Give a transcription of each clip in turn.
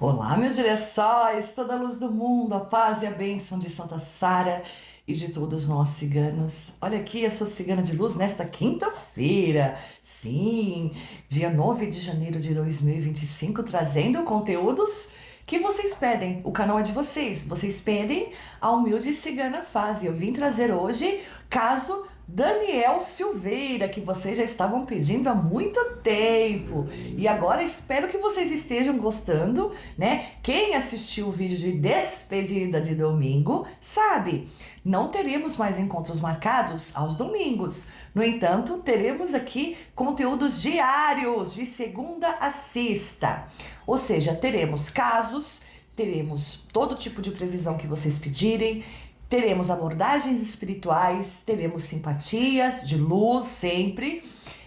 Olá, meus girassóis, toda a luz do mundo, a paz e a bênção de Santa Sara e de todos nós ciganos. Olha aqui, eu sou cigana de luz nesta quinta-feira, sim, dia 9 de janeiro de 2025, trazendo conteúdos que vocês pedem. O canal é de vocês pedem, a humilde cigana faz. E eu vim trazer hoje caso Daniel Silveira, que vocês já estavam pedindo há muito tempo. E agora espero que vocês estejam gostando, né? Quem assistiu o vídeo de despedida de domingo sabe, não teremos mais encontros marcados aos domingos. No entanto, teremos aqui conteúdos diários, de segunda a sexta. Ou seja, teremos casos, teremos todo tipo de previsão que vocês pedirem. Teremos abordagens espirituais, teremos simpatias de luz sempre.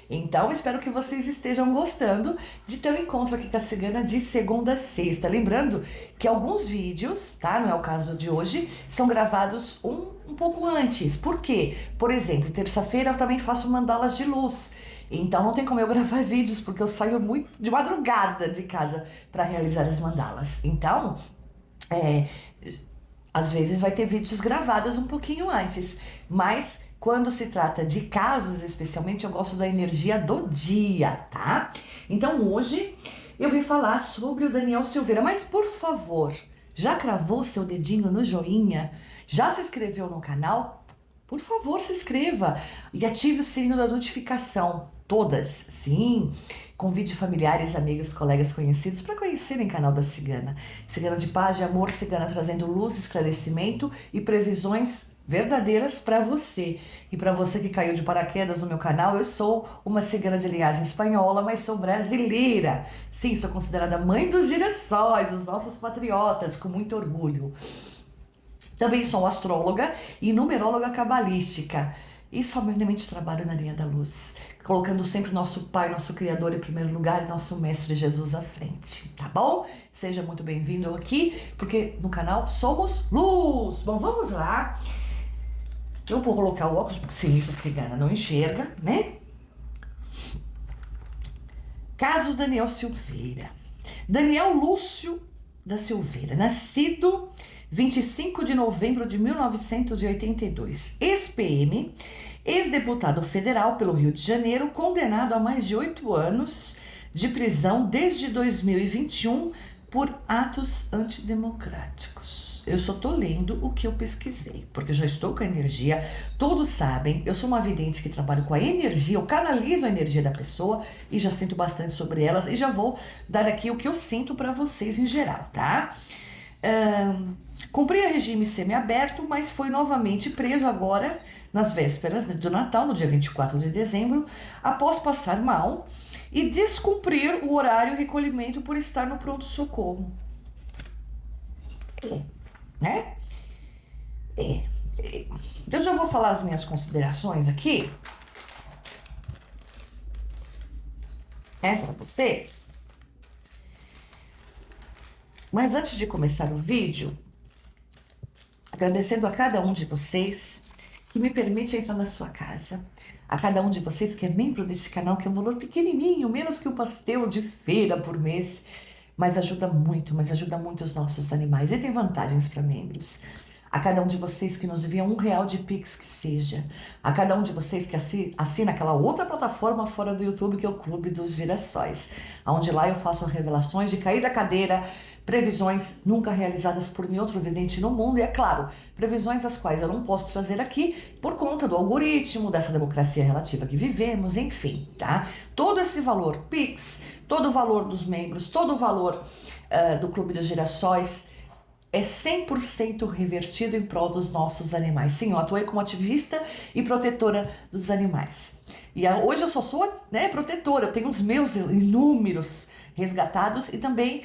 Então, espero que vocês estejam gostando de ter um encontro aqui com a Cigana de segunda a sexta. Lembrando que alguns vídeos, tá? Não é o caso de hoje, são gravados um pouco antes. Por quê? Por exemplo, terça-feira eu também faço mandalas de luz. Então, não tem como eu gravar vídeos, porque eu saio muito de madrugada de casa para realizar as mandalas. Então, às vezes vai ter vídeos gravados um pouquinho antes, mas quando se trata de casos, especialmente, eu gosto da energia do dia, tá? Então hoje eu vim falar sobre o Daniel Silveira, mas por favor, já cravou seu dedinho no joinha? Já se inscreveu no canal? Por favor, se inscreva e ative o sininho da notificação. Todas, sim. Convide familiares, amigos, colegas conhecidos para conhecerem o canal da Cigana. Cigana de paz, de amor, Cigana trazendo luz, esclarecimento e previsões verdadeiras para você. E para você que caiu de paraquedas no meu canal, eu sou uma cigana de linhagem espanhola, mas sou brasileira. Sim, sou considerada mãe dos girassóis, os nossos patriotas, com muito orgulho. Também sou astróloga e numeróloga cabalística. E somente trabalho na linha da luz, colocando sempre nosso Pai, nosso Criador em primeiro lugar e nosso Mestre Jesus à frente, tá bom? Seja muito bem-vindo aqui, porque no canal somos luz. Bom, vamos lá. Eu vou colocar o óculos, porque sim, essa cigana não enxerga, né? Caso Daniel Silveira. Daniel Lúcio da Silveira, nascido 25 de novembro de 1982, ex-PM, ex-deputado federal pelo Rio de Janeiro, condenado a mais de 8 anos de prisão desde 2021 por atos antidemocráticos. Eu só tô lendo o que eu pesquisei, porque já estou com a energia, todos sabem, eu sou uma vidente que trabalho com a energia, eu canalizo a energia da pessoa e já sinto bastante sobre elas e já vou dar aqui o que eu sinto para vocês em geral, tá? Cumpria regime semiaberto, mas foi novamente preso agora, nas vésperas do Natal, no dia 24 de dezembro, após passar mal e descumprir o horário de recolhimento por estar no pronto-socorro. Né? Eu já vou falar as minhas considerações aqui. Para vocês. Mas antes de começar o vídeo, agradecendo a cada um de vocês que me permite entrar na sua casa, a cada um de vocês que é membro desse canal, que é um valor pequenininho, menos que um pastel de feira por mês, mas ajuda muito os nossos animais e tem vantagens para membros. A cada um de vocês que nos envia R$1 de Pix que seja, a cada um de vocês que assina aquela outra plataforma fora do YouTube que é o Clube dos Girassóis, onde lá eu faço revelações de cair da cadeira, previsões nunca realizadas por nenhum outro vidente no mundo e, é claro, previsões as quais eu não posso trazer aqui por conta do algoritmo, dessa democracia relativa que vivemos, enfim, tá? Todo esse valor Pix, todo o valor dos membros, todo o valor do Clube dos Girassóis é 100% revertido em prol dos nossos animais. Sim, eu atuei como ativista e protetora dos animais. E hoje eu só sou, protetora, eu tenho os meus inúmeros resgatados e também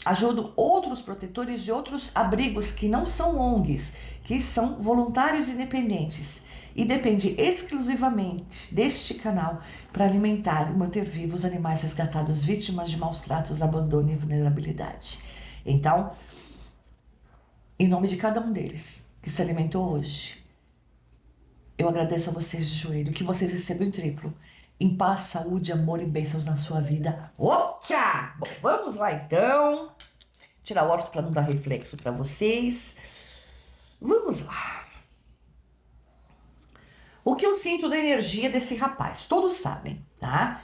ajudo outros protetores de outros abrigos que não são ONGs, que são voluntários independentes. E depende exclusivamente deste canal para alimentar e manter vivos os animais resgatados vítimas de maus tratos, abandono e vulnerabilidade. Então, em nome de cada um deles que se alimentou hoje, eu agradeço a vocês de joelho, que vocês recebam em triplo, em paz, saúde, amor e bênçãos na sua vida. Oxa! Bom, vamos lá então. Tirar o óculos para não dar reflexo para vocês. Vamos lá. O que eu sinto da energia desse rapaz? Todos sabem, tá?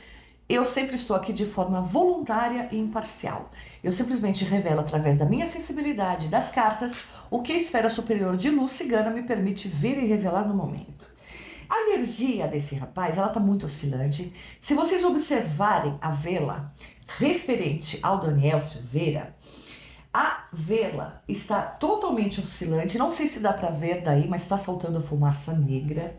Eu sempre estou aqui de forma voluntária e imparcial. Eu simplesmente revelo através da minha sensibilidade, das cartas, o que a esfera superior de luz cigana me permite ver e revelar no momento. A energia desse rapaz, ela tá muito oscilante. Se vocês observarem a vela referente ao Daniel Silveira, a vela está totalmente oscilante. Não sei se dá para ver daí, mas está saltando fumaça negra.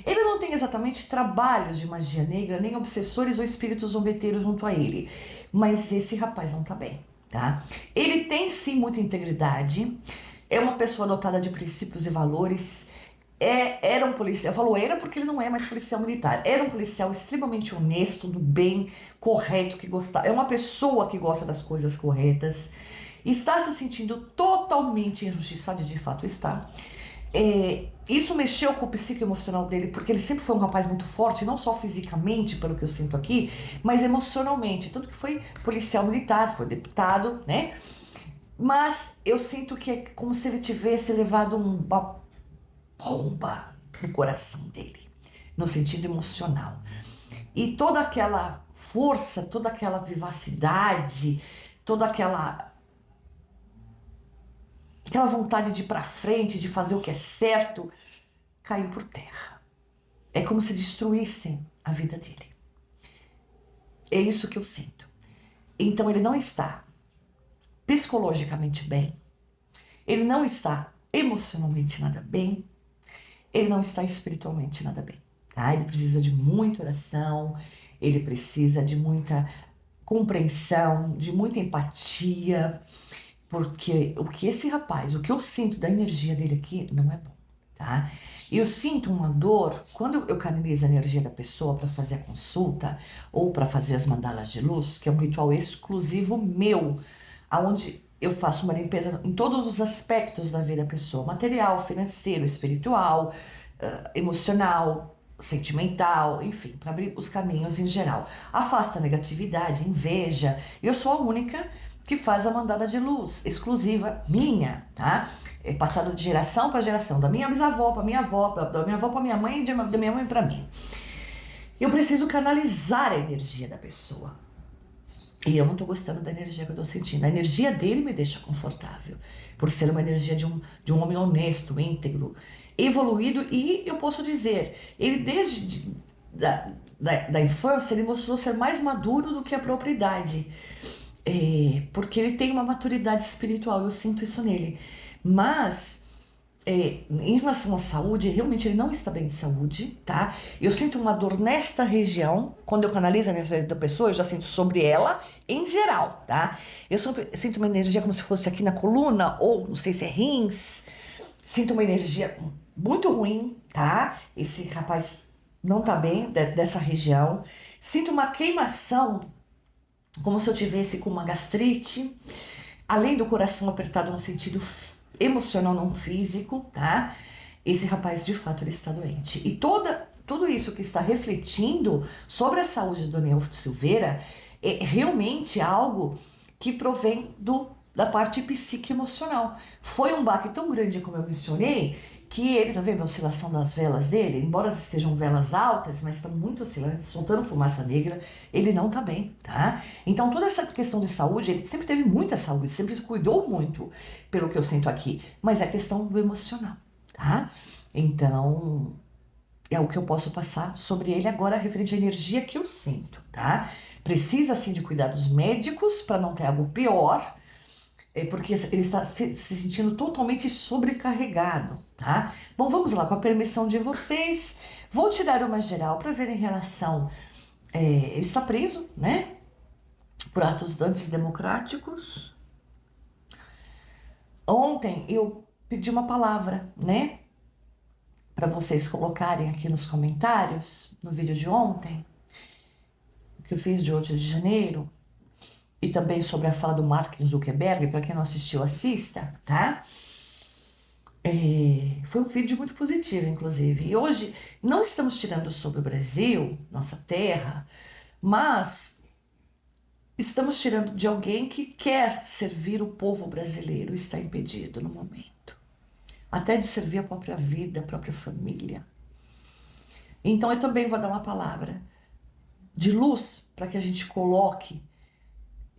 Ele não tem exatamente trabalhos de magia negra, nem obsessores ou espíritos zombeteiros junto a ele. Mas esse rapaz não tá bem, tá? Ele tem sim muita integridade. É uma pessoa dotada de princípios e valores. Era um policial, eu falo era porque ele não é mais policial militar, era um policial extremamente honesto, do bem, correto, que gostava, é uma pessoa que gosta das coisas corretas, está se sentindo totalmente injustiçado e de fato está. Isso mexeu com o psique emocional dele, porque ele sempre foi um rapaz muito forte, não só fisicamente, pelo que eu sinto aqui, mas emocionalmente, tanto que foi policial militar, foi deputado, né? Mas eu sinto que é como se ele tivesse levado uma bomba no coração dele, no sentido emocional. E toda aquela força, toda aquela vivacidade, toda aquela vontade de ir pra frente, de fazer o que é certo, caiu por terra. É como se destruíssem a vida dele. É isso que eu sinto. Então ele não está psicologicamente bem, ele não está emocionalmente nada bem, ele não está espiritualmente nada bem, tá? Ele precisa de muita oração, ele precisa de muita compreensão, de muita empatia, porque o que esse rapaz, o que eu sinto da energia dele aqui não é bom, tá? Eu sinto uma dor, quando eu canalizo a energia da pessoa para fazer a consulta ou para fazer as mandalas de luz, que é um ritual exclusivo meu, aonde eu faço uma limpeza em todos os aspectos da vida da pessoa, material, financeiro, espiritual, emocional, sentimental, enfim, para abrir os caminhos em geral. Afasta a negatividade, inveja. Eu sou a única que faz a mandala de luz, exclusiva minha, tá? É passado de geração para geração, da minha bisavó para minha avó, da minha avó para minha mãe e da minha mãe para mim. Eu preciso canalizar a energia da pessoa. E eu não tô gostando da energia que eu tô sentindo. A energia dele me deixa confortável, por ser uma energia de um homem honesto, íntegro, evoluído, e eu posso dizer, ele desde da infância, ele mostrou ser mais maduro do que a própria idade. Porque ele tem uma maturidade espiritual, eu sinto isso nele. Mas em relação à saúde, realmente ele não está bem de saúde, tá? Eu sinto uma dor nesta região, quando eu canalizo a energia da pessoa, eu já sinto sobre ela em geral, tá? Eu sinto uma energia como se fosse aqui na coluna, ou não sei se é rins, sinto uma energia muito ruim, tá? Esse rapaz não tá bem dessa região. Sinto uma queimação, como se eu tivesse com uma gastrite, além do coração apertado no sentido emocional, não físico, tá? Esse rapaz, de fato, ele está doente. E tudo isso que está refletindo sobre a saúde do Daniel Silveira é realmente algo que provém da parte psique-emocional. Foi um baque tão grande, como eu mencionei, que ele, tá vendo a oscilação das velas dele? Embora estejam velas altas, mas estão muito oscilantes, soltando fumaça negra, ele não tá bem, tá? Então toda essa questão de saúde, ele sempre teve muita saúde, sempre cuidou muito, pelo que eu sinto aqui, mas é a questão do emocional, tá? Então, é o que eu posso passar sobre ele agora, referente à energia que eu sinto, tá? Precisa, sim, de cuidados médicos para não ter algo pior, porque ele está se sentindo totalmente sobrecarregado, tá? Bom, vamos lá, com a permissão de vocês, vou tirar uma geral para ver em relação... ele está preso, né? Por atos antidemocráticos. Ontem eu pedi uma palavra, né? Para vocês colocarem aqui nos comentários, no vídeo de ontem, que eu fiz de 8 de janeiro, e também sobre a fala do Mark Zuckerberg, para quem não assistiu, assista, tá? Foi um vídeo muito positivo, inclusive. E hoje não estamos tirando sobre o Brasil, nossa terra, mas estamos tirando de alguém que quer servir o povo brasileiro, está impedido no momento, até de servir a própria vida, a própria família. Então eu também vou dar uma palavra de luz para que a gente coloque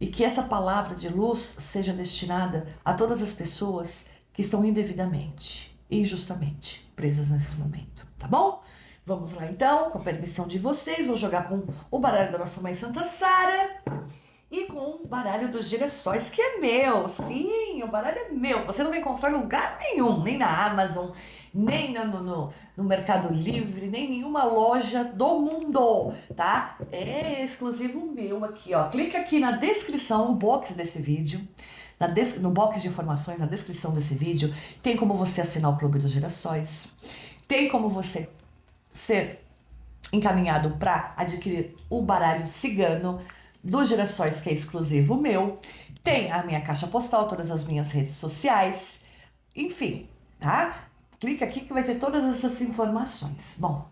e que essa palavra de luz seja destinada a todas as pessoas que estão indevidamente, injustamente presas nesse momento, tá bom? Vamos lá então, com a permissão de vocês, vou jogar com o baralho da nossa mãe Santa Sara e com o baralho dos girassóis, que é meu. Sim, o baralho é meu. Você não vai encontrar em lugar nenhum, nem na Amazon, nem no Mercado Livre, nem em nenhuma loja do mundo, tá? É exclusivo meu aqui, ó. Clica aqui na descrição, no box desse vídeo, no box de informações, na descrição desse vídeo, tem como você assinar o Clube dos Girassóis, tem como você ser encaminhado para adquirir o baralho cigano dos girassóis, que é exclusivo meu. Tem a minha caixa postal, todas as minhas redes sociais, enfim, tá? Clica aqui que vai ter todas essas informações. Bom,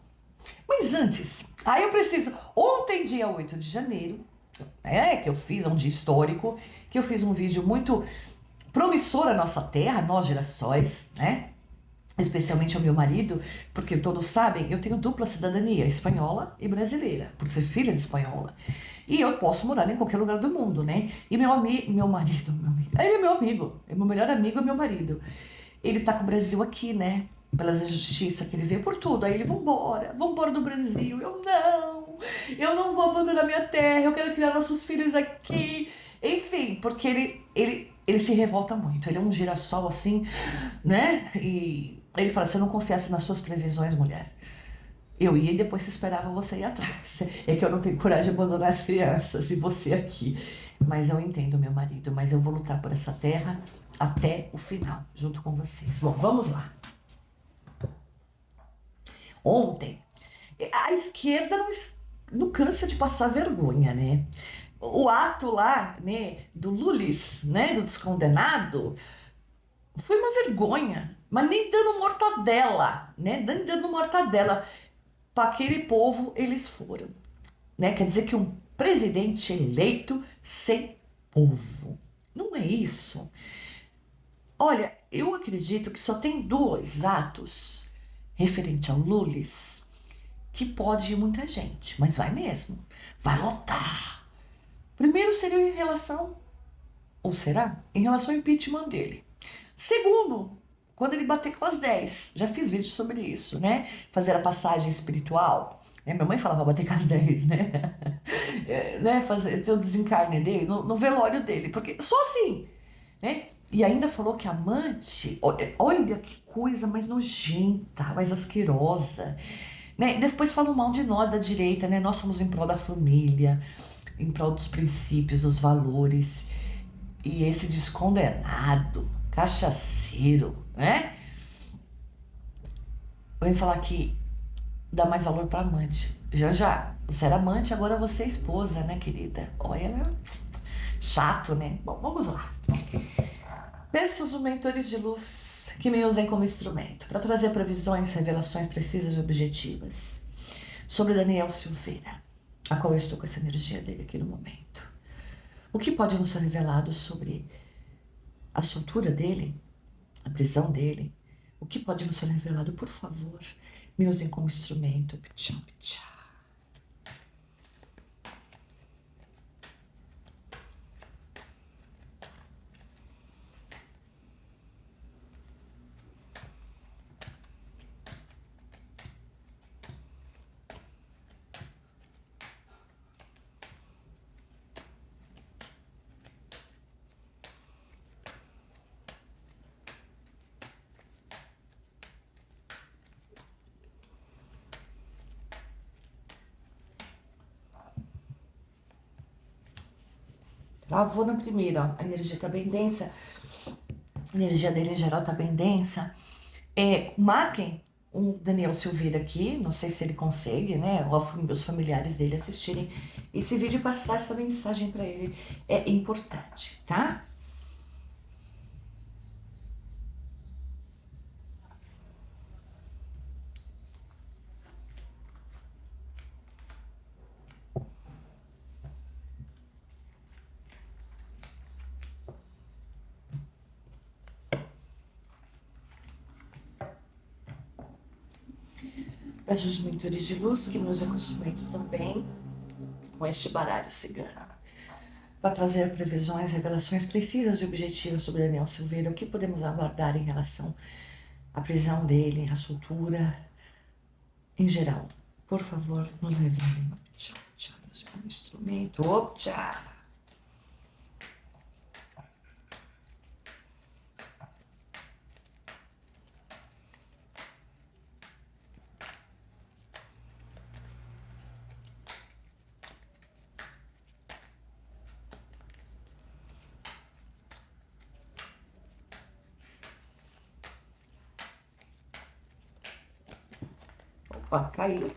mas antes, aí eu preciso. Ontem, dia 8 de janeiro, que eu fiz, é um dia histórico, que eu fiz um vídeo muito promissor à nossa terra, nós girassóis, né? Especialmente ao meu marido, porque todos sabem, eu tenho dupla cidadania, espanhola e brasileira, por ser filha de espanhola. E eu posso morar em qualquer lugar do mundo, né? E meu marido, ele é meu amigo, é meu melhor amigo, é meu marido. Ele tá com o Brasil aqui, né? Pelas injustiças que ele vê por tudo. Aí ele, vambora do Brasil. Eu não vou abandonar minha terra, eu quero criar nossos filhos aqui. Enfim, porque ele se revolta muito. Ele é um girassol assim, né? E ele fala: se eu não confiasse nas suas previsões, mulher, eu ia e depois se esperava você ir atrás. É que eu não tenho coragem de abandonar as crianças e você aqui. Mas eu entendo meu marido, mas eu vou lutar por essa terra até o final, junto com vocês. Bom, vamos lá. Ontem, a esquerda não cansa de passar vergonha, né? O ato lá, né, do Lulis, né, do descondenado, foi uma vergonha, mas nem dando mortadela, né? Nem dando mortadela para aquele povo eles foram, né? Quer dizer que um presidente eleito sem povo. Não é isso. Olha, eu acredito que só tem dois atos referente ao Lulis que pode ir muita gente, mas vai mesmo. Vai lotar. Primeiro seria em relação, ou será? Em relação ao impeachment dele. Segundo, quando ele bater com as 10. Já fiz vídeo sobre isso, né? Fazer a passagem espiritual. Minha mãe falava bater com as 10, né? Né? Fazer ter o desencarne dele, no velório dele. Porque só assim, né? E ainda falou que amante, olha que coisa mais nojenta, mais asquerosa, né? Depois falam mal de nós da direita, né? Nós somos em prol da família, em prol dos princípios, dos valores. E esse descondenado, cachaceiro, né? Vem falar que dá mais valor para amante. Já já, você era amante, agora você é esposa, né, querida? Olha, chato, né? Bom, vamos lá. Peço os mentores de luz que me usem como instrumento para trazer previsões, revelações precisas e objetivas sobre Daniel Silveira, a qual eu estou com essa energia dele aqui no momento. O que pode nos ser revelado sobre a soltura dele, a prisão dele? O que pode nos ser revelado, por favor? Me usem como instrumento. Pichá, pichá. Travou na primeira, ó. A energia tá bem densa. A energia dele em geral tá bem densa. Marquem o Daniel Silveira aqui, não sei se ele consegue, né? Ou os familiares dele assistirem esse vídeo e passar essa mensagem para ele. É importante, tá? os mentores de luz que me usa conhecimento também com este baralho cigano. Para trazer previsões, revelações precisas e objetivas sobre Daniel Silveira, o que podemos aguardar em relação à prisão dele, à soltura, em geral. Por favor, nos revelem. Tchau, tchau, meu instrumento. Tchau. Opa, caiu.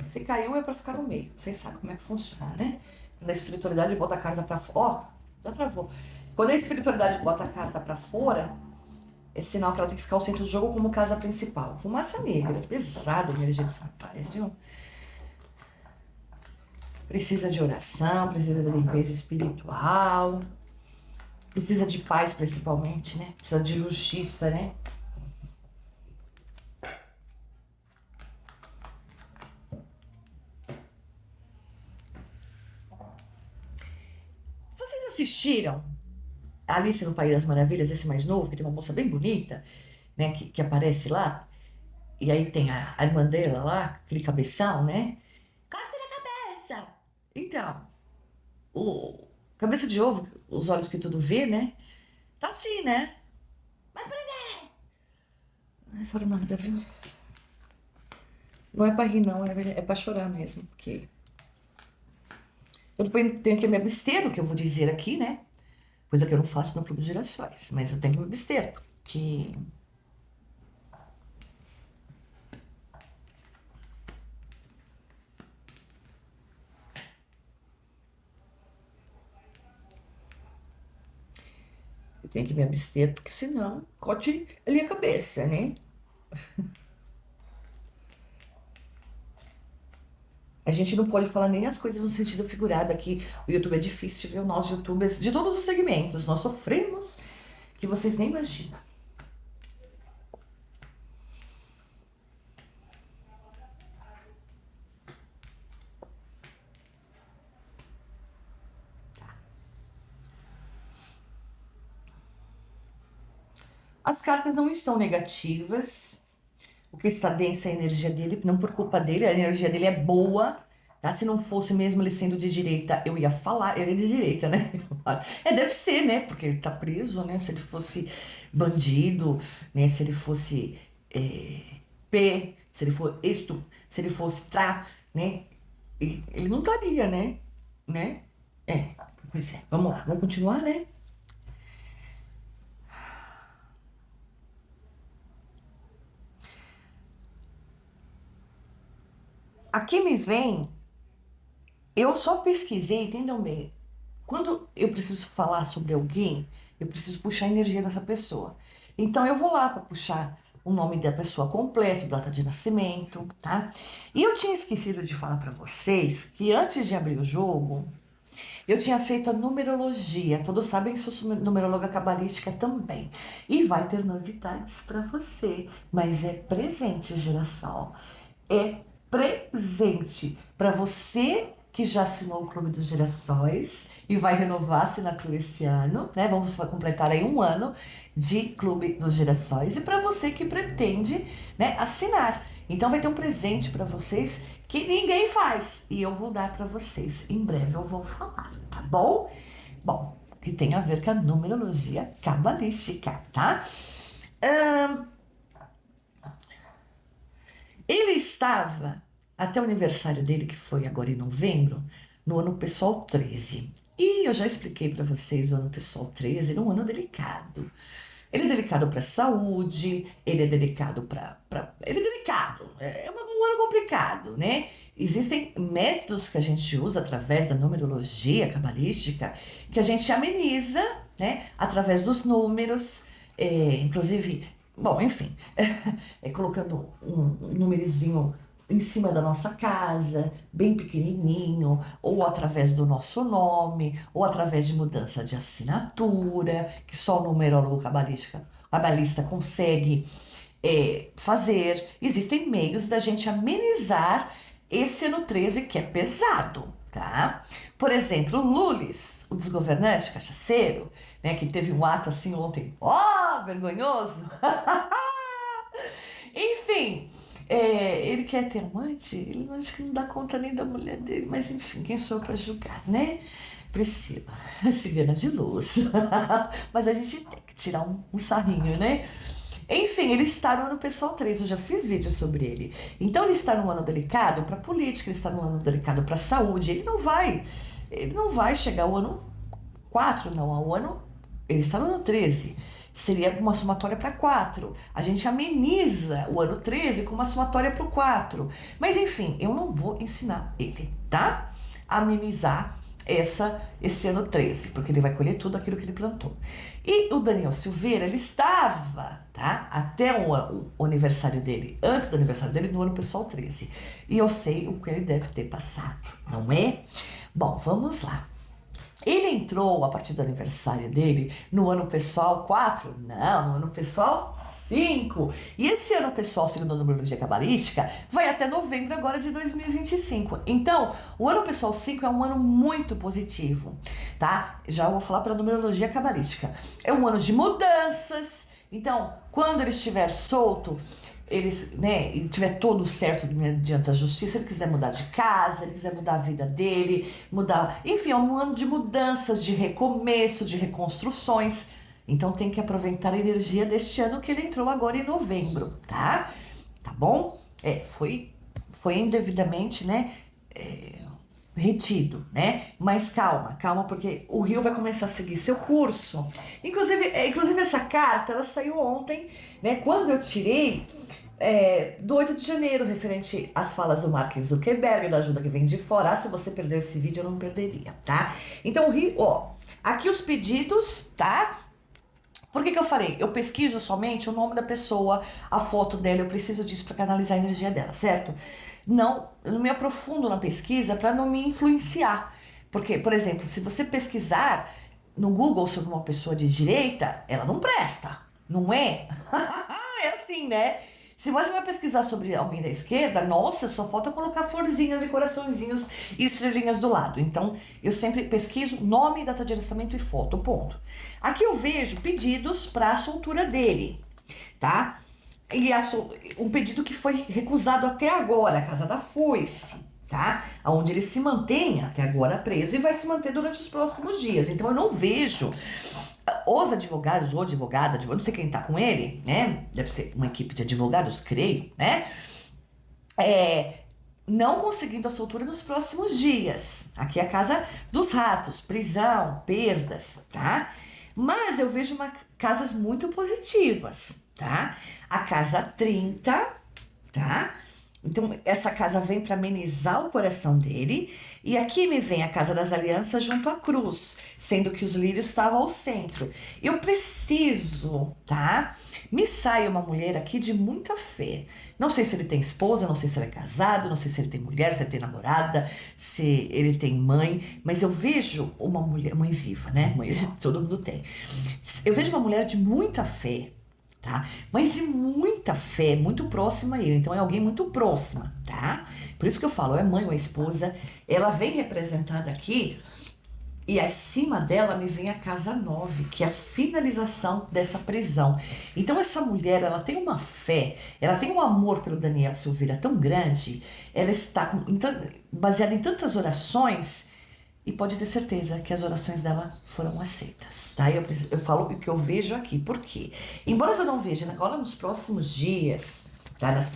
Se caiu é pra ficar no meio. Vocês sabem como é que funciona, né? Quando a espiritualidade bota a carta pra fora. Ó, já travou. Quando a espiritualidade bota a carta pra fora, é sinal que ela tem que ficar ao centro do jogo como casa principal. Fumaça negra, pesado a energia desse rapaz, viu? Precisa de oração, precisa de limpeza espiritual, precisa de paz principalmente, né? Precisa de justiça, né? Vocês assistiram Alice no País das Maravilhas, esse mais novo, que tem uma moça bem bonita, né, que aparece lá, e aí tem a irmã dela lá, aquele cabeção, né? Corta na cabeça! Então, o cabeça de ovo, os olhos que tudo vê, né? Tá assim, né? Mas por quê? Não falo nada, viu? Não é pra rir, não, é pra chorar mesmo, porque eu tenho que me abster do que eu vou dizer aqui, né? Coisa que eu não faço no Clube de Girassóis, mas eu tenho que me abster, porque eu tenho que me abster, porque senão corte ali a cabeça, né? A gente não pode falar nem as coisas no sentido figurado aqui. O YouTube é difícil, viu? Nós, YouTubers, de todos os segmentos, nós sofremos que vocês nem imaginam. As cartas não estão negativas. O que está densa é a energia dele, não por culpa dele, a energia dele é boa, tá? Se não fosse mesmo ele sendo de direita, eu ia falar, ele é de direita, né? É, deve ser, né? Porque ele tá preso, né? Se ele fosse bandido, né? Se ele fosse se ele for se ele fosse né? Ele não estaria, né? É, pois é. Vamos lá, vamos continuar, né? Aqui me vem, eu só pesquisei, entendam bem. Quando eu preciso falar sobre alguém, eu preciso puxar a energia dessa pessoa. Então eu vou lá para puxar o nome da pessoa completo, data de nascimento, tá? E eu tinha esquecido de falar para vocês que antes de abrir o jogo, eu tinha feito a numerologia. Todos sabem que sou numeróloga cabalística também. E vai ter novidades para você, mas é presente, girassol. É presente para você que já assinou o Clube dos Girassóis e vai renovar a assinatura esse ano, né? Vamos completar aí um ano de Clube dos Girassóis. E para você que pretende, né, assinar. Então vai ter um presente para vocês que ninguém faz e eu vou dar para vocês. Em breve eu vou falar, tá bom? Bom, que tem a ver com a numerologia cabalística, tá? Ele estava, até o aniversário dele, que foi agora em novembro, no ano pessoal 13. E eu já expliquei para vocês o ano pessoal 13, ele é um ano delicado. Ele é delicado para a saúde, ele é delicado ele é delicado, um ano complicado, né? Existem métodos que a gente usa através da numerologia cabalística que a gente ameniza, né? Através dos números, inclusive, bom, enfim, colocando um numerozinho em cima da nossa casa, bem pequenininho, ou através do nosso nome, ou através de mudança de assinatura, que só o numerólogo cabalista consegue fazer. Existem meios da gente amenizar esse ano 13 que é pesado, tá? Por exemplo, o Lulis, o desgovernante cachaceiro, né, que teve um ato assim ontem, ó, vergonhoso. Enfim, ele quer ter amante, ele não acho que não dá conta nem da mulher dele, mas enfim, quem sou eu pra julgar, né? Priscila, cigana de luz. Mas a gente tem que tirar um sarrinho, né? Enfim, ele está no ano pessoal 3, eu já fiz vídeo sobre ele. Então ele está num ano delicado para política, ele está num ano delicado para saúde. Ele não vai chegar ao ano 4, não, ao ano, ele está no ano 13. Seria uma somatória para 4. A gente ameniza o ano 13 com uma somatória para o 4. Mas enfim, eu não vou ensinar ele, tá? A amenizar esse ano 13, porque ele vai colher tudo aquilo que ele plantou. E o Daniel Silveira, ele estava, tá? Até o aniversário dele, antes do aniversário dele, no ano pessoal 13. E eu sei o que ele deve ter passado, não é? Bom, vamos lá. Ele entrou, a partir do aniversário dele, no ano pessoal 4? Não, no ano pessoal 5. E esse ano pessoal, segundo a numerologia cabalística, vai até novembro agora de 2025. Então, o ano pessoal 5 é um ano muito positivo, tá? Já vou falar pela numerologia cabalística. É um ano de mudanças. Então, quando ele estiver solto, e tiver todo certo diante da justiça, se ele quiser mudar de casa, ele quiser mudar a vida dele, mudar, enfim, é um ano de mudanças, de recomeço, de reconstruções. Então tem que aproveitar a energia deste ano que ele entrou agora em novembro, tá? Tá bom? Foi indevidamente, né? Retido, né? Mas calma, porque o rio vai começar a seguir seu curso. Inclusive essa carta, ela saiu ontem, né? Quando eu tirei do 8 de janeiro, referente às falas do Mark Zuckerberg, da ajuda que vem de fora. Se você perdeu esse vídeo, eu não perderia, tá? Então, o rio, ó, aqui os pedidos, tá? Por que eu falei? Eu pesquiso somente o nome da pessoa, a foto dela, eu preciso disso para canalizar a energia dela, certo? Não, eu não me aprofundo na pesquisa para não me influenciar. Porque, por exemplo, se você pesquisar no Google sobre uma pessoa de direita, ela não presta, não é? É assim, né? Se você vai pesquisar sobre alguém da esquerda, nossa, só falta colocar florzinhas e coraçõezinhos e estrelinhas do lado. Então, eu sempre pesquiso nome, data de nascimento e foto, ponto. Aqui eu vejo pedidos para a soltura dele, tá? E um pedido que foi recusado até agora, a Casa da Foice, tá? Onde ele se mantém até agora preso e vai se manter durante os próximos dias. Então, eu não vejo os advogados ou advogada, não sei quem tá com ele, né? Deve ser uma equipe de advogados, creio, né? Não conseguindo a soltura nos próximos dias. Aqui é a casa dos ratos, prisão, perdas, tá? Mas eu vejo casas muito positivas, tá? A casa 30, tá? Então, essa casa vem para amenizar o coração dele. E aqui me vem a casa das alianças junto à cruz, sendo que os lírios estavam ao centro. Eu preciso, tá? Me sai uma mulher aqui de muita fé. Não sei se ele tem esposa, não sei se ele é casado, não sei se ele tem mulher, se ele tem namorada, se ele tem mãe, mas eu vejo uma mulher, mãe viva, né? Mãe, todo mundo tem. Eu vejo uma mulher de muita fé, tá? Mas de muita fé, muito próxima a ele. Então é alguém muito próxima, tá? Por isso que eu falo, é mãe ou é esposa. Ela vem representada aqui e acima dela me vem a casa 9, que é a finalização dessa prisão. Então essa mulher, ela tem uma fé, ela tem um amor pelo Daniel Silveira tão grande, ela está baseada em tantas orações. E pode ter certeza que as orações dela foram aceitas, tá? Eu falo o que eu vejo aqui. Por quê? Embora eu não veja agora nos próximos dias, tá? Nos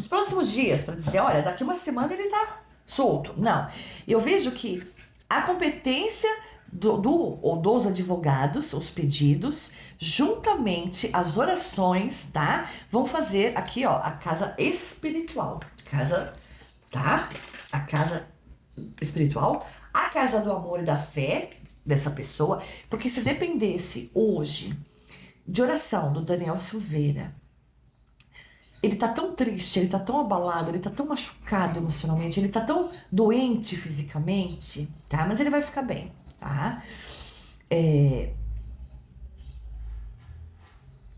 próximos dias, para dizer, olha, daqui uma semana ele tá solto. Não. Eu vejo que a competência dos advogados, os pedidos, juntamente as orações, tá? Vão fazer aqui, ó, a casa espiritual. Tá? A casa espiritual, a casa do amor e da fé dessa pessoa, porque se dependesse hoje de oração do Daniel Silveira, ele tá tão triste, ele tá tão abalado, ele tá tão machucado emocionalmente, ele tá tão doente fisicamente, tá? Mas ele vai ficar bem, tá?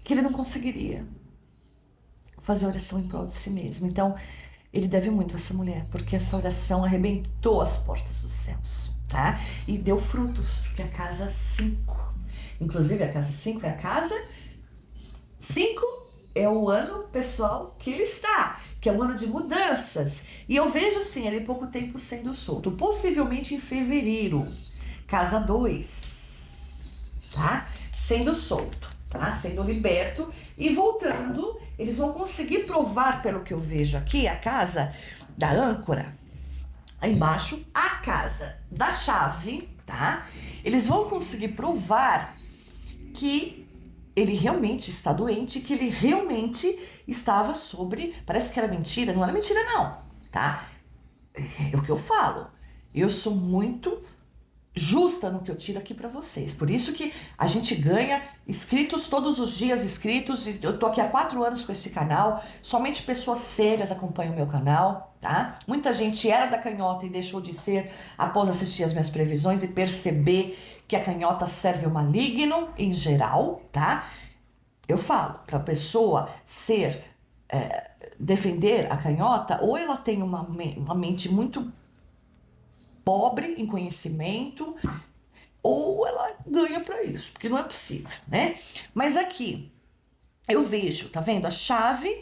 que ele não conseguiria fazer oração em prol de si mesmo. Então, ele deve muito a essa mulher, porque essa oração arrebentou as portas dos céus, tá? E deu frutos, que é a casa 5. Inclusive, a casa 5 é a casa 5 é o ano pessoal que ele está, que é um ano de mudanças. E eu vejo, sim, ele pouco tempo sendo solto, possivelmente em fevereiro. Casa 2, tá? Sendo solto, tá? Sendo liberto e voltando, eles vão conseguir provar, pelo que eu vejo aqui, a casa da âncora, aí embaixo, a casa da chave, tá? Eles vão conseguir provar que ele realmente está doente, que ele realmente estava sobre... Parece que era mentira, não era mentira não, tá? É o que eu falo. Eu sou muito justa no que eu tiro aqui pra vocês. Por isso que a gente ganha inscritos todos os dias, inscritos. Eu tô aqui há 4 anos com esse canal. Somente pessoas sérias acompanham o meu canal, tá? Muita gente era da canhota e deixou de ser após assistir as minhas previsões e perceber que a canhota serve o maligno em geral, tá? Eu falo, pra pessoa ser, defender a canhota, ou ela tem uma mente muito pobre em conhecimento, ou ela ganha pra isso, porque não é possível, né? Mas aqui, eu vejo, tá vendo? A chave,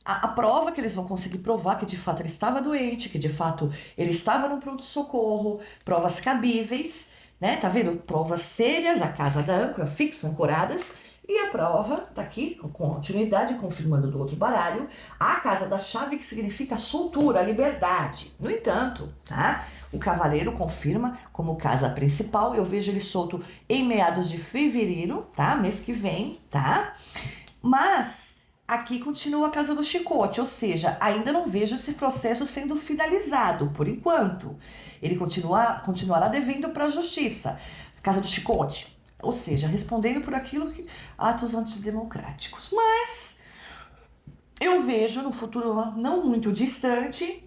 a prova que eles vão conseguir provar que de fato ele estava doente, que de fato ele estava no pronto-socorro, provas cabíveis, né? Tá vendo? Provas sérias, a casa da âncora, fixa, ancoradas, e a prova tá aqui, com continuidade, confirmando do outro baralho, a casa da chave, que significa a soltura, a liberdade. No entanto, tá? O cavaleiro confirma como casa principal, eu vejo ele solto em meados de fevereiro, tá? Mês que vem, tá? Mas aqui continua a casa do chicote, ou seja, ainda não vejo esse processo sendo finalizado, por enquanto. Ele continuará devendo para a justiça. Casa do chicote, ou seja, respondendo por aquilo que... atos antidemocráticos. Mas eu vejo no futuro não muito distante,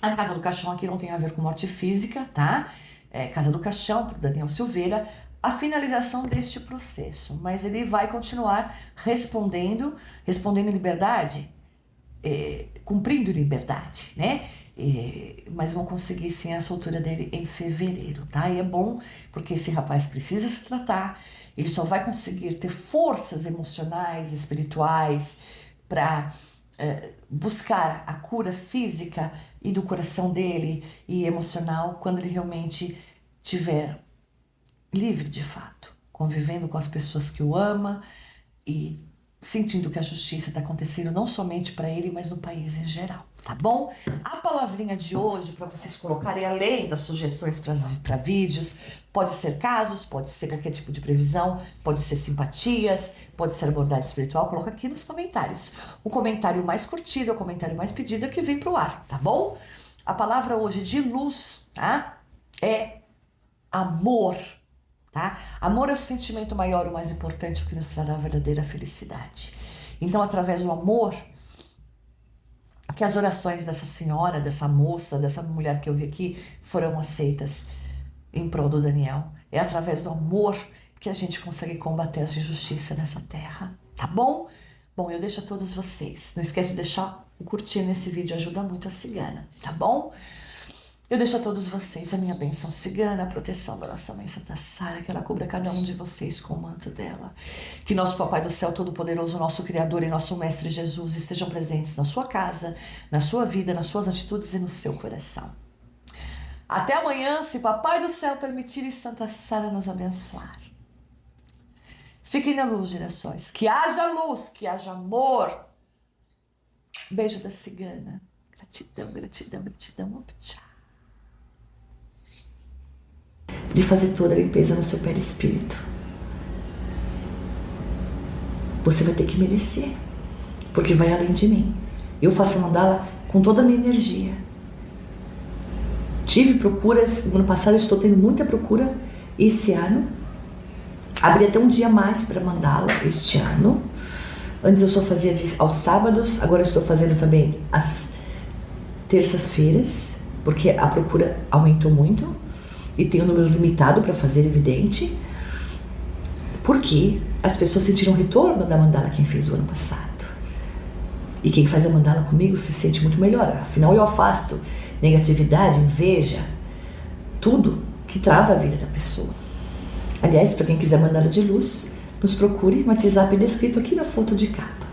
a casa do caixão aqui não tem a ver com morte física, tá? É casa do caixão, pro Daniel Silveira, a finalização deste processo. Mas ele vai continuar respondendo em liberdade, cumprindo liberdade, né? Mas vão conseguir sim a soltura dele em fevereiro, tá? E é bom porque esse rapaz precisa se tratar, ele só vai conseguir ter forças emocionais, espirituais, para buscar a cura física e do coração dele e emocional quando ele realmente estiver livre de fato, convivendo com as pessoas que o ama e sentindo que a justiça está acontecendo não somente para ele, mas no país em geral, tá bom? A palavrinha de hoje para vocês colocarem, além das sugestões para vídeos, pode ser casos, pode ser qualquer tipo de previsão, pode ser simpatias, pode ser abordagem espiritual, coloca aqui nos comentários. O comentário mais curtido, o comentário mais pedido é que vem pro ar, tá bom? A palavra hoje de luz, tá? É amor. Tá? Amor é o sentimento maior, o mais importante, o que nos trará a verdadeira felicidade. Então, através do amor, que as orações dessa senhora, dessa moça, dessa mulher que eu vi aqui, foram aceitas em prol do Daniel. É através do amor que a gente consegue combater as injustiças nessa terra, tá bom? Bom, eu deixo a todos vocês. Não esquece de deixar o curtir nesse vídeo, ajuda muito a cigana, tá bom? Eu deixo a todos vocês a minha bênção cigana, a proteção da nossa mãe Santa Sara, que ela cubra cada um de vocês com o manto dela. Que nosso Papai do Céu Todo-Poderoso, nosso Criador e nosso Mestre Jesus estejam presentes na sua casa, na sua vida, nas suas atitudes e no seu coração. Até amanhã, se Papai do Céu permitir e Santa Sara nos abençoar. Fiquem na luz, gerações. Que haja luz, que haja amor. Beijo da cigana. Gratidão, gratidão, gratidão. Tchau. De fazer toda a limpeza no seu perispírito. Você vai ter que merecer, porque vai além de mim. Eu faço a mandala com toda a minha energia. Tive procuras, no ano passado estou tendo muita procura esse ano. Abri até um dia mais para mandala este ano. Antes eu só fazia aos sábados, agora eu estou fazendo também às terças-feiras, porque a procura aumentou muito. E tem um número limitado para fazer, evidente. Por quê? as pessoas sentiram o retorno da mandala quem fez o ano passado. E quem faz a mandala comigo se sente muito melhor. Afinal, eu afasto negatividade, inveja, tudo que trava a vida da pessoa. Aliás, para quem quiser mandala de luz, nos procure no WhatsApp descrito aqui na foto de capa.